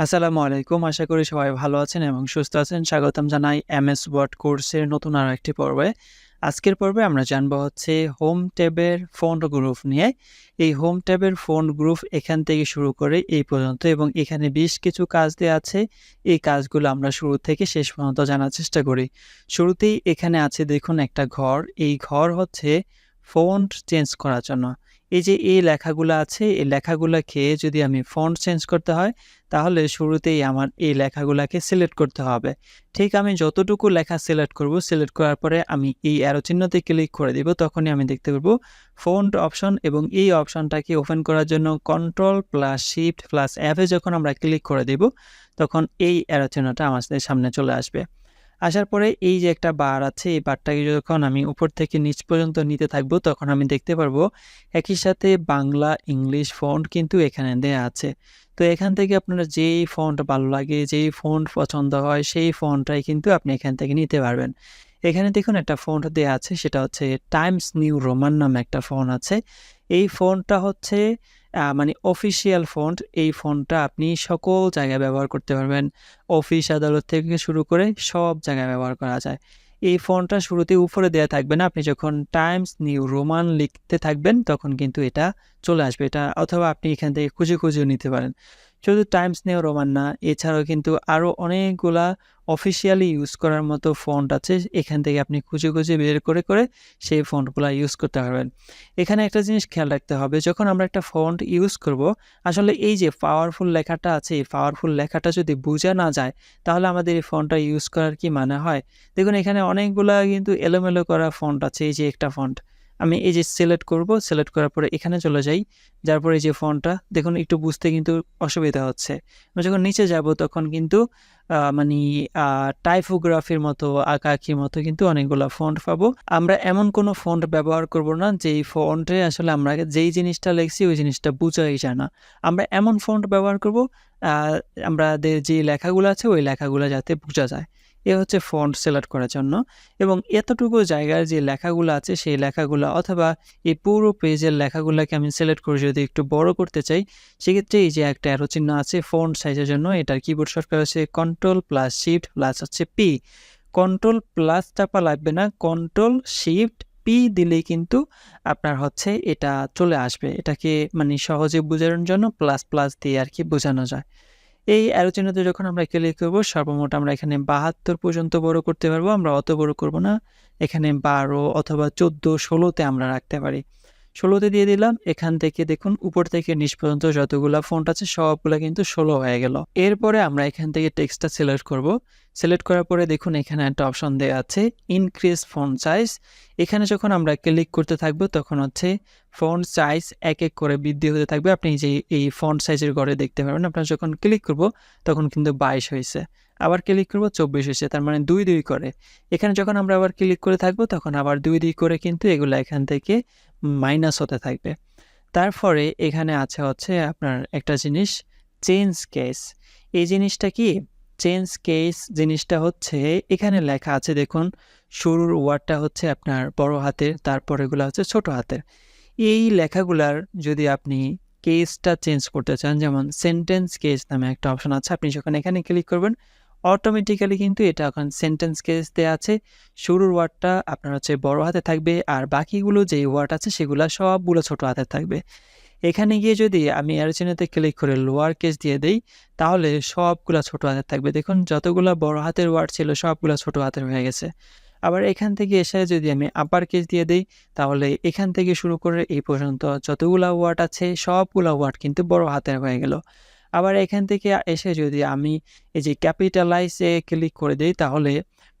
আসসালামু আলাইকুম। আশা করি সবাই ভালো আছেন এবং সুস্থ আছেন। স্বাগতম জানাই এমএস ওয়ার্ড কোর্সের নতুন আরো একটি পর্বে। আজকের পর্বে আমরা জানবো হচ্ছে হোম ট্যাবের ফন্ট গ্রুপ নিয়ে। এই হোম ট্যাবের ফন্ট গ্রুপ এখান থেকে শুরু করে এই পর্যন্ত এবং এখানে বেশ কিছু কাজ দেয়া আছে। এই কাজগুলো আমরা শুরু থেকে শেষ পর্যন্ত জানার চেষ্টা করি। শুরুতেই এখানে আছে দেখুন একটা ঘর। এই ঘর হচ্ছে ফন্ট চেঞ্জ করার জন্য। এই যে এই লেখাগুলা আছে, এই লেখাগুলাকে যদি আমি ফন্ট চেঞ্জ করতে হয় তাহলে শুরুতেই আমার এই লেখাগুলাকে সিলেক্ট করতে হবে। ঠিক আমি যতটুকু লেখা সিলেক্ট করব, সিলেক্ট করার পরে আমি এই অ্যারো চিহ্নতে ক্লিক করে দিব। তখনই আমি দেখতে পারবো ফন্ট অপশন এবং এই অপশনটাকে ওপেন করার জন্য control plus shift plus F এ যখন আমরা ক্লিক করে দিব, তখন এই অ্যারো চিহ্নটা আমাদের সামনে চলে আসবে। আসার পরে এই যে একটা বার আছে, এই বারটাকে যখন আমি উপর থেকে নিচ পর্যন্ত নিতে থাকবো, তখন আমি দেখতে পারবো একই সাথে বাংলা, ইংলিশ ফন্ট কিন্তু এখানে দেয়া আছে। তো এখান থেকে আপনার যেই ফন্ট ভালো লাগে, যেই ফন্ট পছন্দ হয়, সেই ফন্টটাই কিন্তু আপনি এখান থেকে নিতে পারবেন। এখানে দেখুন একটা ফন্ট দেয়া আছে, সেটা হচ্ছে টাইমস নিউ রোমান নামে একটা ফন্ট আছে। এই ফন্টটা হচ্ছে মানে অফিসিয়াল ফন্ট। এই ফন্টটা আপনি সকল জায়গায় ব্যবহার করতে পারবেন। অফিস আদালত থেকে শুরু করে সব জায়গায় ব্যবহার করা যায়। এই ফন্টটা শুরুতে উপরে দেয়া থাকবে না। আপনি যখন টাইমস নিউ রোমান লিখতে থাকবেন তখন কিন্তু এটা চলে আসবে। এটা অথবা আপনি এখান থেকে খুঁজেও নিতে পারেন। শুধু টাইমস নিউ রোমান না, এছাড়াও কিন্তু আরও অনেকগুলা অফিসিয়ালি ইউজ করার মতো ফন্ট আছে। এখান থেকে আপনি খুঁজে বের করে সেই ফন্টগুলা ইউজ করতে পারবেন। এখানে একটা জিনিস খেয়াল রাখতে হবে, যখন আমরা একটা ফন্ট ইউজ করব, আসলে এই যে পাওয়ারফুল লেখাটা আছে, এই পাওয়ারফুল লেখাটা যদি বোঝা না যায়, তাহলে আমাদের এই ফন্টটা ইউজ করার কি মানে হয়? দেখুন এখানে অনেকগুলা কিন্তু এলোমেলো করা ফন্ট আছে। এই যে একটা ফন্ট, আমি এই যে সিলেক্ট করব, সিলেক্ট করার পরে এখানে চলে যাই। যার পরে এই যে ফন্টটা দেখুন একটু বুঝতে কিন্তু অসুবিধা হচ্ছে। আমি যখন নিচে যাব তখন কিন্তু মানি টাইপোগ্রাফির মতো, আঁকাআঁকির মতো কিন্তু অনেকগুলা ফন্ট পাবো। আমরা এমন কোনো ফন্ট ব্যবহার করব না যেই ফন্টে আসলে আমরা যেই জিনিসটা লিখছি ওই জিনিসটা বোঝাই যায় না। আমরা এমন ফন্ট ব্যবহার করব আ আমাদের যে লেখাগুলো আছে ওই লেখাগুলো যাতে বোঝা যায়। এ হচ্ছে ফন্ট সিলেক্ট করার জন্য এবং এতটুকু জায়গার যে লেখাগুলো আছে সেই লেখাগুলো অথবা এই পুরো পেজের লেখাগুলোকে আমি সিলেক্ট করে যদি একটু বড় করতে চাই, সেক্ষেত্রে এই যে একটা অ্যারো চিহ্ন আছে ফন্ট সাইজের জন্য, এটার কিবোর্ড শর্টকাট হচ্ছে কন্ট্রোল প্লাস শিফট প্লাস হচ্ছে পি। কন্ট্রোল প্লাস চাপা লাগবে না, কন্ট্রোল শিফট পি দিলেই কিন্তু আপনার হচ্ছে এটা চলে আসবে। এটাকে মানে সহজে বোঝানোর জন্য প্লাস দিয়ে আর কি বোঝানো যায়। এই অ্যারো চিহ্নতে যখন আমরা ক্লিক করব, সর্বমোট আমরা এখানে ৭২ পর্যন্ত বড় করতে পারবো। আমরা অত বড় করব না। এখানে ১২ অথবা ১৪, ১৬ তে আমরা রাখতে পারি। ১৬ তে দিয়ে দিলাম। এখান থেকে দেখুন উপর থেকে নিচ পর্যন্ত যতগুলা ফন্ট আছে সবগুলা কিন্তু ১৬ হয়ে গেল। এরপরে আমরা এখান থেকে টেক্সটটা সিলেক্ট করব। সিলেক্ট করার পরে দেখুন এখানে একটা অপশন দেয়া আছে ইনক্রিজ ফন্ট সাইজ। এখানে যখন আমরা ক্লিক করতে থাকবো তখন হচ্ছে ফন্ট সাইজ এক করে বৃদ্ধি হতে থাকবে। আপনি যে এই ফন্ট সাইজের ঘরে দেখতে পারবেন। আপনারা যখন ক্লিক করব তখন কিন্তু ২২ হইছে। আবার ক্লিক করব ২৪ হইছে। তার মানে ২ করে। এখানে যখন আমরা আবার ক্লিক করে থাকবো তখন আবার ২ করে কিন্তু এগুলা এখান থেকে মাইনাস হতে থাকবে। তারপরে এখানে আছে হচ্ছে আপনার একটা জিনিস চেঞ্জ কেস। এই জিনিসটা কি? চেঞ্জ কেস জিনিসটা হচ্ছে এখানে লেখা আছে দেখুন, শুরুর ওয়ার্ডটা হচ্ছে আপনার বড় হাতের, তারপরেগুলা হচ্ছে ছোট হাতের। এই লেখাগুলার যদি আপনি কেসটা চেঞ্জ করতে চান, যেমন সেন্টেন্স কেস নামে একটা অপশন আছে। আপনি যখন এখানে ক্লিক করবেন অটোমেটিক্যালি কিন্তু এটা এখন সেন্টেন্স কেস দেয়া আছে। শুরুর ওয়ার্ডটা আপনার হচ্ছে বড় হাতে থাকবে আর বাকিগুলো যেই ওয়ার্ড আছে সেগুলা সবগুলো ছোট হাতে থাকবে। এখানে গিয়ে যদি আমি অ্যারো চিহ্নতে ক্লিক করে লোয়ার কেস দিয়ে দেই, তাহলে সবগুলা ছোট হাতের থাকবে। দেখুন যতগুলা বড় হাতের ওয়ার্ড ছিল সবগুলা ছোট হাতের হয়ে গেছে। আবার এখান থেকে এসে যদি আমি আপার কেস দিয়ে দেই, তাহলে এখান থেকে শুরু করে এই পর্যন্ত যতগুলা ওয়ার্ড আছে সবগুলা ওয়ার্ড কিন্তু বড় হাতের হয়ে গেল। আবার এখান থেকে এসে যদি আমি এই যে ক্যাপিটালাইজ এ ক্লিক করে দেই, তাহলে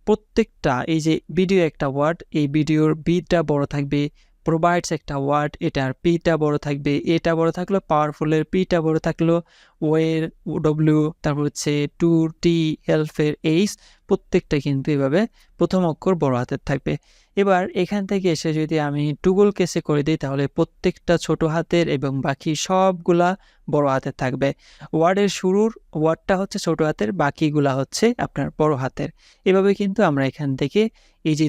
প্রত্যেকটা এই যে ভিডিও একটা ওয়ার্ড, এই ভিডিওর বিটা বড় থাকবে, প্রোভাইডস একটা ওয়ার্ড, এটার পিটা বড় থাকবে, এটা বড় থাকলো, পাওয়ারফুলের পিটা বড় থাকলো, ওয়ের ডব্লিউ, তারপর হচ্ছে টু, টি, হেল্পের এইচ, প্রত্যেকটা কিন্তু এভাবে প্রথম অক্ষর বড় হাতের থাকবে। এবার এখান থেকে এসে যদি আমি টুগল কেসে করে দিই, তাহলে প্রত্যেকটা ছোট হাতের এবং বাকি সবগুলা বড় হাতের থাকবে। ওয়ার্ডের শুরুর ওয়ার্ডটা হচ্ছে ছোট হাতের, বাকিগুলা হচ্ছে আপনার বড় হাতের। এভাবে কিন্তু আমরা এখান থেকে এই যে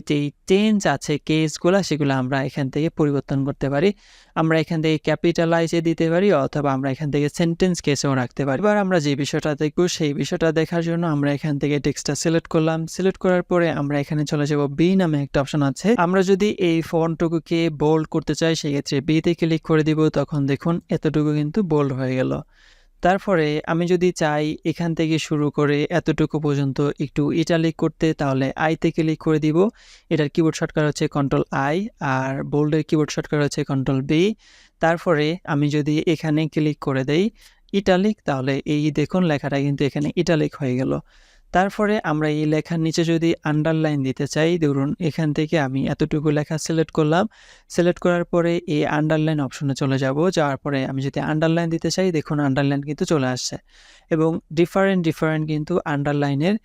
চেঞ্জ আছে কেসগুলা, সেগুলো আমরা এখান থেকে পরিবর্তন করতে পারি। আমরা এখান থেকে ক্যাপিটালাইজে দিতে পারি অথবা আমরা এখান থেকে সেন্টেন্স কেসেও রাখতে পারি। এবার আমরা যে বিষয়টা দেখব সেই বিষয়টা দেখার জন্য আমরা এখান থেকে টেক্সটটা সিলেক্ট করলাম। সিলেক্ট করার পরে আমরা এখানে চলে যাব বি নামে একটা অপশন আছে। আমরা যদি এই ফন্টটুকুকে বোল্ড করতে চাই সেক্ষেত্রে বিতে ক্লিক করে দিব, তখন দেখুন এতটুকু কিন্তু বোল্ড হয়ে গেল। তারপরে আমি যদি চাই এখান থেকে শুরু করে এতটুকু পর্যন্ত একটু ইটালিক করতে, তাহলে আইতে ক্লিক করে দিব। এটার কিবোর্ড শর্টকাট হচ্ছে কন্ট্রোল আই, আর বোল্ডের কিবোর্ড শর্টকাট হচ্ছে কন্ট্রোল বি। তারপরে আমি যদি এখানে ক্লিক করে দেই ইটালিক, তাহলে এই দেখুন লেখাটা কিন্তু এখানে ইটালিক হয়ে গেল। তারপরে আমরা এই লেখার নিচে যদি আন্ডারলাইন দিতে চাই, ধরুন এখান থেকে আমি এতটুকু লেখা সিলেক্ট করলাম। সিলেক্ট করার পরে এই আন্ডারলাইন অপশনে চলে যাব। যাওয়ার পরে আমি যদি আন্ডারলাইন দিতে চাই, দেখুন আন্ডারলাইন কিন্তু চলে আসছে এবং ডিফারেন্ট কিন্তু আন্ডারলাইনের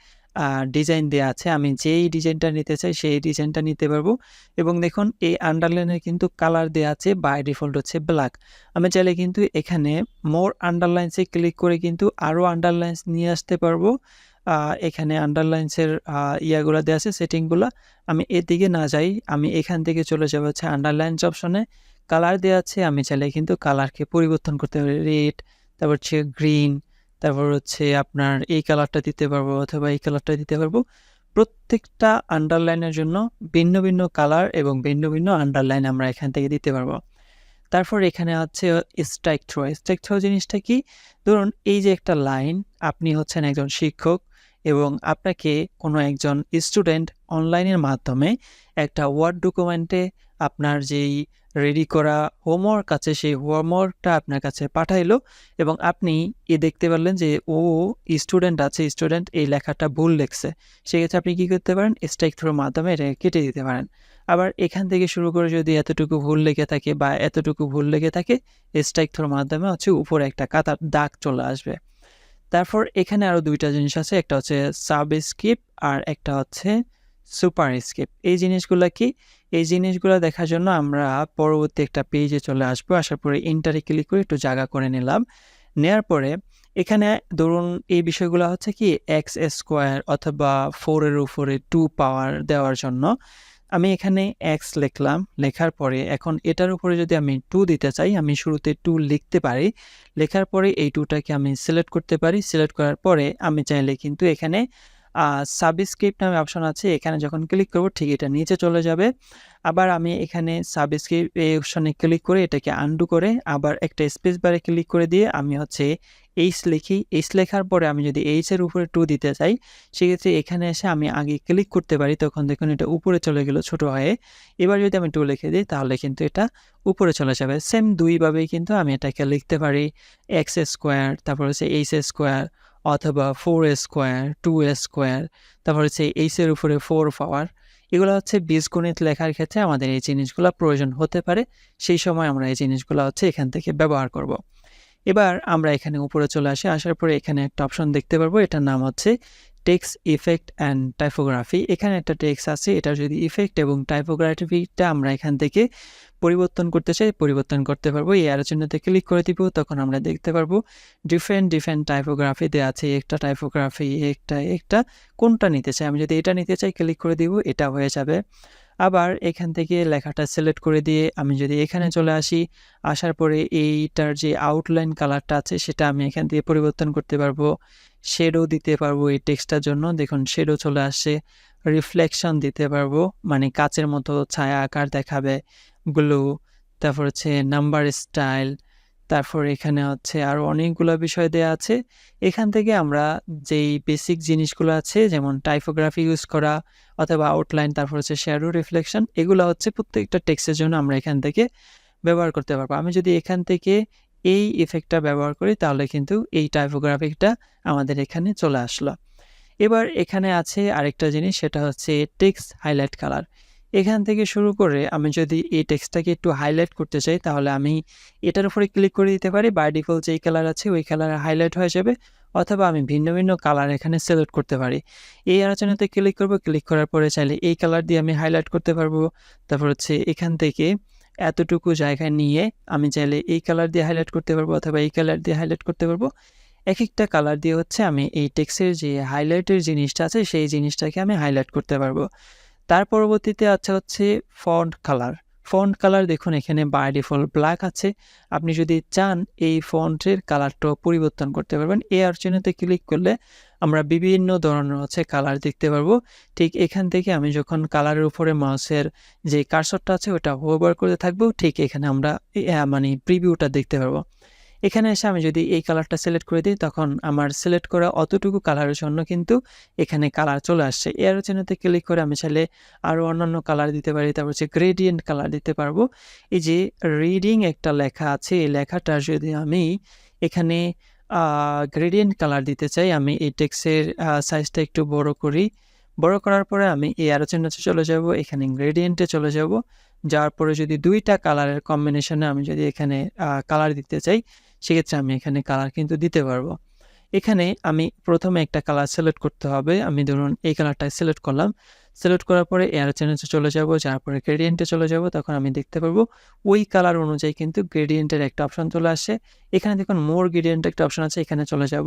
ডিজাইন দেওয়া আছে। আমি যেই ডিজাইনটা নিতে চাই সেই ডিজাইনটা নিতে পারবো এবং দেখুন এই আন্ডারলাইনের কিন্তু কালার দেওয়া আছে, বাই ডিফল্ট হচ্ছে ব্ল্যাক। আমি চাইলে কিন্তু এখানে মোর আন্ডারলাইন্সে ক্লিক করে কিন্তু আরও আন্ডারলাইন্স নিয়ে আসতে পারবো। এখানে আন্ডারলাইন্সের ইয়াগুলো দেওয়া আছে, সেটিংগুলো। আমি এদিকে না যাই, আমি এখান থেকে চলে যাব হচ্ছে আন্ডারলাইন্স অপশনে। কালার দেওয়া আছে, আমি চাইলে কিন্তু কালারকে পরিবর্তন করতে পারি, রেড, তারপর হচ্ছে গ্রিন, তারপর হচ্ছে আপনার এই কালারটা দিতে পারবো অথবা এই কালারটা দিতে পারবো। প্রত্যেকটা আন্ডারলাইনের জন্য ভিন্ন ভিন্ন কালার এবং ভিন্ন ভিন্ন আন্ডারলাইন আমরা এখান থেকে দিতে পারবো। তারপর এখানে আছে স্ট্রাইক থ্রো। স্ট্রাইক থ্রো জিনিসটা কি? ধরুন এই যে একটা লাইন, আপনি হচ্ছেন একজন শিক্ষক এবং আপনাকে কোনো একজন স্টুডেন্ট অনলাইনের মাধ্যমে একটা ওয়ার্ড ডকুমেন্টে আপনার যেই রেডি করা হোমওয়ার্ক আছে সেই হোমওয়ার্কটা আপনার কাছে পাঠাইলো এবং আপনি দেখতে পারলেন যে স্টুডেন্ট এই লেখাটা ভুল লিখছে। সেক্ষেত্রে আপনি কি করতে পারেন? স্ট্রাইক থ্রোর মাধ্যমে এটা কেটে দিতে পারেন। আবার এখান থেকে শুরু করে যদি এতটুকু ভুল লেগে থাকে বা এতটুকু ভুল লেগে থাকে, স্ট্রাইক থ্রোর মাধ্যমে হচ্ছে উপরে একটা কাতার দাগ চলে আসবে। তারপর এখানে আরও দুইটা জিনিস আছে, একটা হচ্ছে সাবস্ক্রিপ্ট আর একটা হচ্ছে সুপারস্ক্রিপ্ট। এই জিনিসগুলো কি? এই জিনিসগুলো দেখার জন্য আমরা পরবর্তী একটা পেজে চলে আসবো। আসার পরে এন্টারে ক্লিক করে একটু জায়গা করে নিলাম। নেওয়ার পরে এখানে ধরুন এই বিষয়গুলো হচ্ছে কি এক্স স্কোয়ার অথবা 4 এর উপরে 2 পাওয়ার দেওয়ার জন্য আমি এখানে এক্স লিখলাম। লেখার পরে এখন এটার উপরে যদি আমি 2 দিতে চাই, আমি শুরুতে 2 লিখতে পারি। লেখার পরে এই 2টাকে আমি সিলেক্ট করতে পারি। সিলেক্ট করার পরে আমি চাইলে কিন্তু এখানে সাবস্ক্রিপ্ট নামে অপশন আছে, এখানে যখন ক্লিক করব ঠিক এটা নিচে চলে যাবে। আবার আমি এখানে সাবস্ক্রিপ্ট এই অপশনে ক্লিক করে এটাকে আনডু করে আবার একটা স্পেস বারে ক্লিক করে দিয়ে আমি হচ্ছে এইচ লিখি। এইচ লেখার পরে আমি যদি এইচ এর উপরে 2 দিতে চাই, সেক্ষেত্রে এখানে এসে আমি আগে ক্লিক করতে পারি, তখন দেখুন এটা উপরে চলে গেল ছোট হয়ে। এবার যদি আমি 2 লিখে দিই তাহলে কিন্তু এটা উপরে চলে যাবে। সেম দুইভাবেই কিন্তু আমি এটাকে লিখতে পারি, এক্স স্কোয়ার, তারপর হচ্ছে এইচ স্কোয়ার অথবা 4 স্কোয়ার, 2 স্কোয়ার, তারপর হচ্ছে এইচের উপরে 4 পাওয়ার। এগুলো হচ্ছে বীজগণিত লেখার ক্ষেত্রে আমাদের এই জিনিসগুলো প্রয়োজন হতে পারে, সেই সময় আমরা এই জিনিসগুলো হচ্ছে এখান থেকে ব্যবহার করব। এবার আমরা এখানে উপরে চলে আসি। আসার পরে এখানে একটা অপশন দেখতে পারবো, এটার নাম হচ্ছে টেক্সট ইফেক্ট অ্যান্ড টাইপোগ্রাফি। এখানে একটা টেক্সট আছে, এটা যদি ইফেক্ট এবং টাইপোগ্রাফিটা আমরা এখান থেকে পরিবর্তন করতে চাই, পরিবর্তন করতে পারবো। এই অ্যারো চিহ্নতে ক্লিক করে দিব, তখন আমরা দেখতে পারবো ডিফারেন্ট টাইপোগ্রাফি দেওয়া আছে। একটা টাইপোগ্রাফি, একটা কোনটা নিতে চাই। আমি যদি এটা নিতে চাই ক্লিক করে দিব, এটা হয়ে যাবে। আবার এখান থেকে লেখাটা সিলেক্ট করে দিয়ে আমি যদি এখানে চলে আসি, আসার পরে এইটার যে আউটলাইন কালারটা আছে সেটা আমি এখান থেকে পরিবর্তন করতে পারবো। শেডো দিতে পারবো এই টেক্সটটার জন্য, দেখুন শেডো চলে আসছে। রিফ্লেকশন দিতে পারবো, মানে কাচের মতো ছায়া আকার দেখাবে। গ্লো, তারপর হচ্ছে নাম্বার স্টাইল, তারপর এখানে হচ্ছে আরও অনেকগুলো বিষয় দেওয়া আছে। এখান থেকে আমরা যেই বেসিক জিনিসগুলো আছে যেমন টাইপোগ্রাফি ইউজ করা অথবা আউটলাইন, তারপর হচ্ছে শ্যাডো, রিফ্লেকশন, এগুলো হচ্ছে প্রত্যেকটা টেক্সটের জন্য আমরা এখান থেকে ব্যবহার করতে পারবো। আমি যদি এখান থেকে এই ইফেক্টটা ব্যবহার করি তাহলে কিন্তু এই টাইপোগ্রাফিকটা আমাদের এখানে চলে আসলো। এবার এখানে আছে আরেকটা জিনিস, সেটা হচ্ছে টেক্সট হাইলাইট কালার। এখান থেকে শুরু করে আমি যদি এই টেক্সটটাকে একটু হাইলাইট করতে চাই তাহলে আমি এটার উপরে ক্লিক করে দিতে পারি। বাই ডিফল্ট যেই কালার আছে ওই কালারে হাইলাইট হয়ে যাবে, অথবা আমি ভিন্ন ভিন্ন কালার এখানে সিলেক্ট করতে পারি। এই আলোচনাতে ক্লিক করব, ক্লিক করার পরে চাইলে এই কালার দিয়ে আমি হাইলাইট করতে পারবো। তারপর হচ্ছে এখান থেকে এতটুকু জায়গা নিয়ে আমি চাইলে এই কালার দিয়ে হাইলাইট করতে পারবো অথবা এই কালার দিয়ে হাইলাইট করতে পারবো। এক একটা কালার দিয়ে হচ্ছে আমি এই টেক্সটের যে হাইলাইটের জিনিসটা আছে সেই জিনিসটাকে আমি হাইলাইট করতে পারবো। তার পরবর্তীতে হচ্ছে ফন্ট কালার। ফন্ট কালার দেখুন এখানে বাই ডিফল্ট ব্ল্যাক আছে। আপনি যদি চান এই ফন্টের কালারটাও পরিবর্তন করতে পারবেন। এই অপশনেতে ক্লিক করলে আমরা বিভিন্ন ধরনের কালার দেখতে পারবো। ঠিক এখান থেকে আমি যখন কালারের উপরে মাউসের যে কার্সরটা আছে ওটা হোভার করতে থাকবো, ঠিক এখানে আমরা মানে প্রিভিউটা দেখতে পারবো। এখানে এসে আমি যদি এই কালারটা সিলেক্ট করে দিই, তখন আমার সিলেক্ট করা অতটুকু কালারের জন্য কিন্তু এখানে কালার চলে আসছে। এরো চিহ্নতে ক্লিক করে আমি চাইলে আরও অন্যান্য কালার দিতে পারি। তারপর গ্রেডিয়েন্ট কালার দিতে পারবো। এই যে রিডিং একটা লেখা আছে, এই লেখাটা যদি আমি এখানে গ্রেডিয়েন্ট কালার দিতে চাই, আমি এই টেক্সটের সাইজটা একটু বড় করি। বড় করার পরে আমি এই অ্যারো চিহ্নতে চলে যাব, এখানে গ্রেডিয়েন্টে চলে যাব। যাওয়ার পরে যদি দুইটা কালারের কম্বিনেশনে আমি যদি এখানে কালার দিতে চাই, সেক্ষেত্রে আমি এখানে কালার কিন্তু দিতে পারবো। এখানে আমি প্রথমে একটা কালার সিলেক্ট করতে হবে। আমি ধরুন এই কালারটা সিলেক্ট করলাম। সিলেক্ট করার পরে অ্যারো চিহ্নতে চলে যাব, যাওয়ার পরে গ্রেডিয়েন্টে চলে যাব। তখন আমি দেখতে পারবো ওই কালার অনুযায়ী কিন্তু গ্রেডিয়েন্টের একটা অপশন চলে আসে। এখানে দেখুন মোর গ্রেডিয়েন্ট একটা অপশন আছে, এখানে চলে যাব।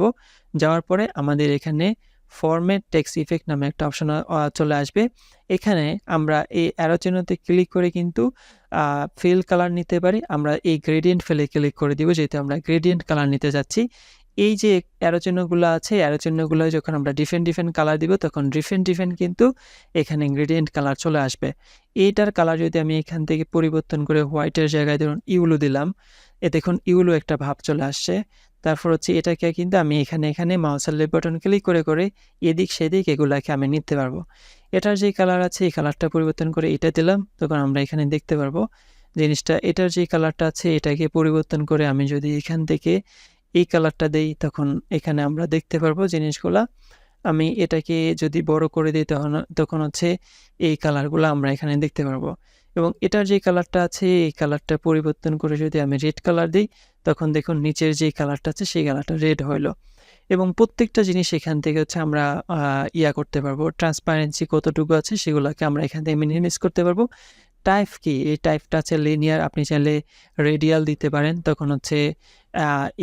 যাওয়ার পরে আমাদের এখানে ফরম্যাট টেক্সট ইফেক্ট নামে একটা অপশন চলে আসবে। এখানে আমরা এই অ্যারো চিহ্নতে ক্লিক করে কিন্তু ফিল কালার নিতে পারি। আমরা এই গ্রেডিয়েন্ট ফিলে ক্লিক করে দিব, যেহেতু আমরা গ্রেডিয়েন্ট কালার নিতে যাচ্ছি। এই যে অ্যারো চিহ্নগুলো আছে, অ্যারো চিহ্নগুলো যখন আমরা ডিফারেন্ট কালার দিব, তখন ডিফারেন্ট কিন্তু এখানে গ্রেডিয়েন্ট কালার চলে আসবে। এইটার কালার যদি আমি এখান থেকে পরিবর্তন করে হোয়াইটের জায়গায় ধরুন ইউলো দিলাম, দেখুন ইউলো একটা ভাব চলে আসছে। তারপর এটাকে কিন্তু আমি এখানে মাউসের লেফট বাটন ক্লিক করে এদিক সেদিক এগুলাকে আমি নিতে পারবো। এটার যে কালার আছে এই কালারটা পরিবর্তন করে এটা দিলাম, তখন আমরা এখানে দেখতে পারবো জিনিসটা। এটার যে কালারটা আছে এটাকে পরিবর্তন করে আমি যদি এখান থেকে এই কালারটা দেই, তখন এখানে আমরা দেখতে পারবো জিনিসগুলা। আমি এটাকে যদি বড় করে দিই, তখন এই কালারগুলো আমরা এখানে দেখতে পারবো। এবং এটার যে কালারটা আছে এই কালারটা পরিবর্তন করে যদি আমি রেড কালার দিই, তখন দেখুন নিচের যে কালারটা আছে সেই কালারটা রেড হইলো। এবং প্রত্যেকটা জিনিস এখান থেকে আমরা করতে পারবো। ট্রান্সপারেন্সি কতটুকু আছে সেগুলোকে আমরা এখান থেকে মিনিমাইজ করতে পারবো। টাইপ কি, এই টাইপটা আছে লিনিয়ার, আপনি চাইলে রেডিয়াল দিতে পারেন। তখন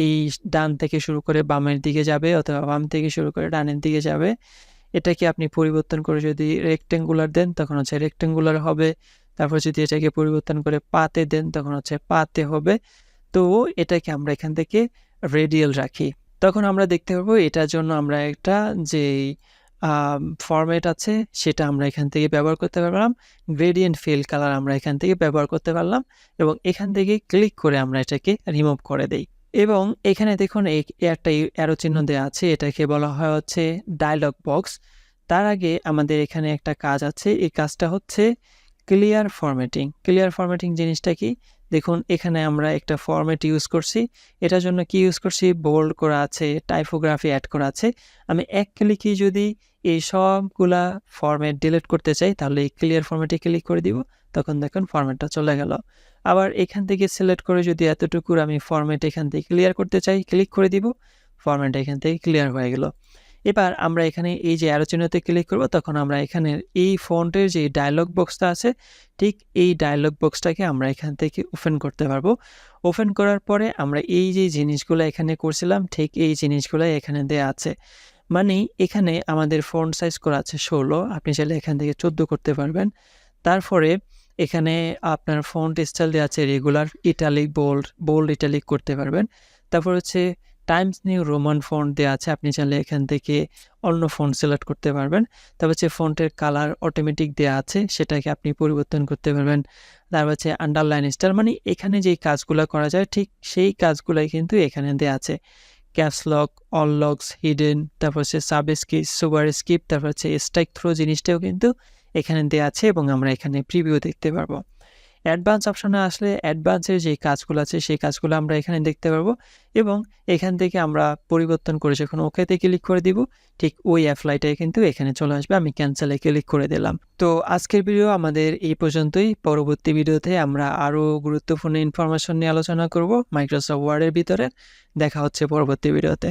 এই ডান থেকে শুরু করে বামের দিকে যাবে, অথবা বাম থেকে শুরু করে ডানের দিকে যাবে। এটাকে আপনি পরিবর্তন করে যদি রেক্টেঙ্গুলার দেন, তখন রেক্টেঙ্গুলার হবে। তারপর যদি এটাকে পরিবর্তন করে পাতে দেন, তখন পাতে হবে। তো এটাকে আমরা এখান থেকে রেডিয়াল রাখি। তখন আমরা দেখতে পারবো এটার জন্য আমরা একটা যে ফরম্যাট আছে সেটা আমরা এখান থেকে ব্যবহার করতে পারলাম। গ্রেডিয়েন্ট ফিল কালার আমরা এখান থেকে ব্যবহার করতে পারলাম, এবং এখান থেকে ক্লিক করে আমরা এটাকে রিমুভ করে দেই। এবং এখানে দেখুন একটা অ্যারো চিহ্ন দেওয়া আছে, এটাকে বলা হয় ডায়লগ বক্স। তার আগে আমাদের এখানে একটা কাজ আছে, এই কাজটা ক্লিয়ার ফরম্যাটিং। ক্লিয়ার ফরম্যাটিং জিনিসটা কি? দেখুন এখানে আমরা একটা ফরম্যাট ইউজ করছি। এটার জন্য কি ইউজ করছি? বোল্ড করা আছে, টাইপোগ্রাফি অ্যাড করা আছে। আমি এক ক্লিকে যদি এই সবগুলা ফরম্যাট ডিলিট করতে চাই, তাহলে এই ক্লিয়ার ফরম্যাটে ক্লিক করে দিব, তখন দেখুন ফরম্যাটটা চলে গেল। আবার এখান থেকে সিলেক্ট করে যদি এতটুকুর আমি ফরম্যাট এখান থেকে ক্লিয়ার করতে চাই, ক্লিক করে দিব, ফরম্যাট এখান থেকে ক্লিয়ার হয়ে গেল। এবার আমরা এখানে এই যে অ্যারো চিহ্নতে ক্লিক করব, তখন আমরা এখানে এই ফন্টের যে ডায়লগ বক্সটা আছে, ঠিক এই ডায়লগ বক্সটাকে আমরা এখান থেকে ওপেন করতে পারবো। ওপেন করার পরে আমরা এই যে জিনিসগুলো এখানে করছিলাম, ঠিক এই জিনিসগুলো এখানে দেওয়া আছে। মানে এখানে আমাদের ফন্ট সাইজ করা আছে 16, আপনি চাইলে এখান থেকে 14 করতে পারবেন। তারপরে এখানে আপনার ফন্ট স্টাইল দেওয়া আছে রেগুলার, ইটালিক, বোল্ড ইটালিক করতে পারবেন। তারপর টাইমস নিউ রোমান ফন্ট দেওয়া আছে, আপনি চাইলে এখান থেকে অন্য ফন্ট সিলেক্ট করতে পারবেন। তারপর ফন্টের কালার অটোমেটিক দেওয়া আছে, সেটাকে আপনি পরিবর্তন করতে পারবেন। তারপর আন্ডারলাইন স্টাইল, মানে এখানে যেই কাজগুলো করা যায় ঠিক সেই কাজগুলাই কিন্তু এখানে দেওয়া আছে। Caps lock, all locks, hidden, তারপর সাবস্ক্রিপ, সুপার স্কিপ, তারপর স্ট্রাইক থ্রো জিনিসটাও কিন্তু এখানে দেওয়া আছে, এবং আমরা এখানে প্রিভিউ দেখতে পারবো। অ্যাডভান্স অপশনে আসলে অ্যাডভান্সের যে কাজগুলো আছে সেই কাজগুলো আমরা এখানে দেখতে পারবো, এবং এখান থেকে আমরা পরিবর্তন করে যখন ওকেতে ক্লিক করে দিব, ঠিক ওই অ্যাপ্লাইটাই কিন্তু এখানে চলে আসবে। আমি ক্যান্সেলে ক্লিক করে দিলাম। তো আজকের ভিডিও আমাদের এই পর্যন্তই। পরবর্তী ভিডিওতে আমরা আরও গুরুত্বপূর্ণ ইনফরমেশন নিয়ে আলোচনা করব মাইক্রোসফট ওয়ার্ডের ভিতরে। দেখা হচ্ছে পরবর্তী ভিডিওতে।